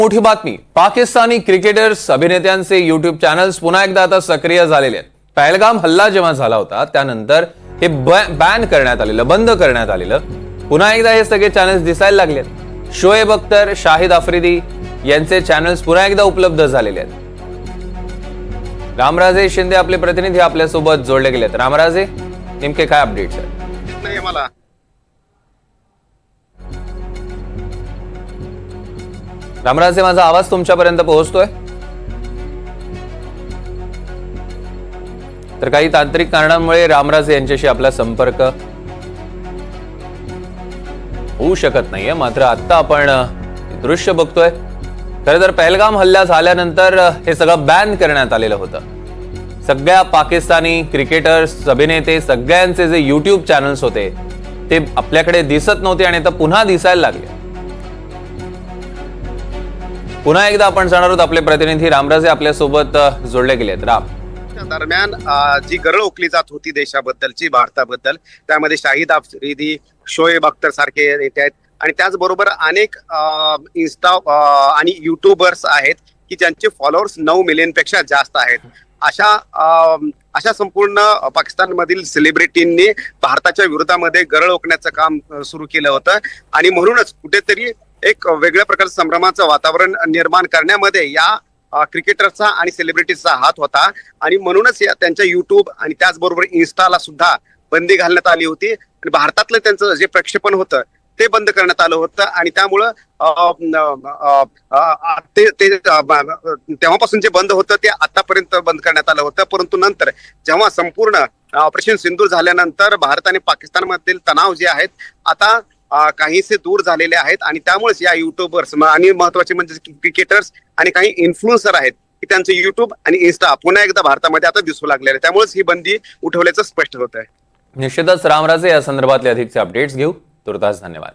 मोठी बातमी, Pakistani cricketers अभिनेत्यांचे YouTube channels पुन्हा एकदा आता सक्रिय झालेले आहेत। पहलगाम हल्ला जेव्हा झाला होता त्यानंतर हे बॅन करण्यात आलेलं, बंद करण्यात आलेलं, पुन्हा एकदा हे सगळे चॅनल्स दिसायला लागलेत। शोएब अख्तर, शाहिद आफ्रिदी यांचे चॅनल्स पुन्हा एकदा उपलब्ध झालेले आहेत। रामराजे शिंदे आपले प्रतिनिधी आपल्यासोबत जोडले गेलेत। रामराजे, नेमके काय अपडेट्स आहेत? नाही मला रामराजे, माझा आवाज तुमच्यापर्यंत पोहोचतोय? तर काही तांत्रिक कारणांमुळे रामराजे यांच्याशी आपला संपर्क होऊ शकत नाहीये, मात्र आता आपण दृश्य बघतोय। खरं तर पहलगाम हल्ला झाल्यानंतर हे सगळं बॅन करण्यात आलेलं होतं। सगळ्या पाकिस्तानी क्रिकेटर्स, अभिनेते सगळ्यांचे जे युट्यूब चॅनल्स होते ते आपल्याकडे दिसत नव्हते आणि आता पुन्हा दिसायला लागले। पुन्हा एकदा आपण जाणार आहोत, आपले प्रतिनिधी रामराजे आपल्यासोबत जोडले गेलेत। राम, दरम्यान जी गरळ ओकली जात होती देशाबद्दलची, भारताबद्दल, त्यामध्ये शाहिद आफ्रिदी, शोएब अख्तर सारखे नेते आहेत आणि त्याचबरोबर अनेक इन्स्टा आणि युट्यूबर्स आहेत की ज्यांचे फॉलोअर्स 9 मिलियन पेक्षा जास्त आहेत। अशा संपूर्ण पाकिस्तानमधील सेलिब्रिटींनी भारताच्या विरोधामध्ये गरळ ओकण्याचं काम सुरू केलं होतं आणि म्हणूनच कुठेतरी एक वेगळ्या प्रकारचं संभ्रमाचं वातावरण निर्माण करण्यामध्ये या क्रिकेटरचा आणि सेलिब्रिटीजचा हात होता आणि म्हणूनच त्यांच्या युट्यूब आणि त्याचबरोबर इन्स्टाला सुद्धा बंदी घालण्यात आली होती आणि भारतातलं त्यांचं जे प्रक्षेपण होतं ते बंद करण्यात आलं होतं आणि त्यामुळं तेव्हापासून जे बंद होतं ते आतापर्यंत बंद करण्यात आलं होतं। परंतु नंतर जेव्हा संपूर्ण ऑपरेशन सिंदूर झाल्यानंतर भारत आणि पाकिस्तानमधील तणाव जे आहेत आता काहीसे दूर झालेले आहेत आणि त्यामुळेच या युट्यूबर्स आणि महत्वाचे म्हणजे क्रिकेटर्स आणि काही इन्फ्लुएन्सर आहेत की त्यांचे युट्यूब आणि इन्स्टा पुन्हा एकदा भारतामध्ये आता दिसू लागलेले, त्यामुळेच ही बंदी उठवल्याचं स्पष्ट होत आहे। निश्चितच रामराजे, या संदर्भातले अधिकचे अपडेट्स घेऊ। तुर्तास धन्यवाद।